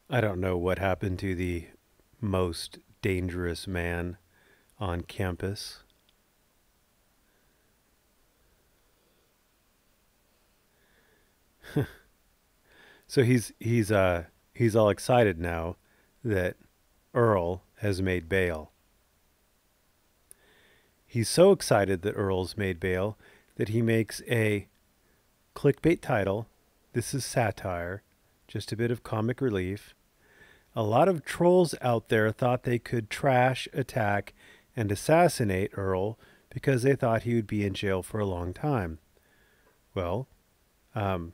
I don't know what happened to the most dangerous man on campus. So he's all excited now that Earl has made bail. He's so excited that Earl's made bail that he makes a clickbait title. This is satire, just a bit of comic relief. A lot of trolls out there thought they could trash, attack, and assassinate Earl because they thought he would be in jail for a long time. Well, um,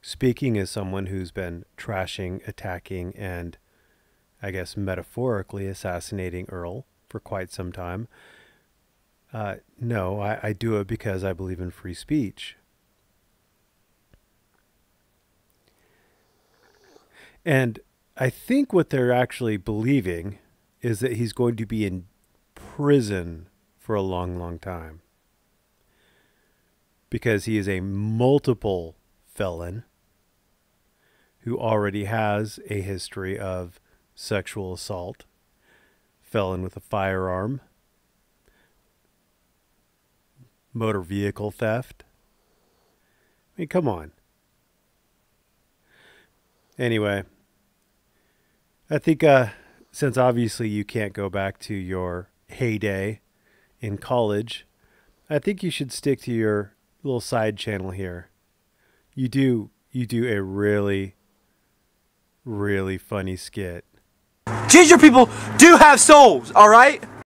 speaking as someone who's been trashing, attacking, and I guess metaphorically assassinating Earl for quite some time, no, I do it because I believe in free speech. And I think what they're actually believing is that he's going to be in prison for a long, long time because he is a multiple felon who already has a history of sexual assault, felon with a firearm, motor vehicle theft. I mean, come on. Anyway, I think since obviously you can't go back to your heyday in college, I think you should stick to your little side channel here. You do a really really funny skit. Ginger people do have souls, all right?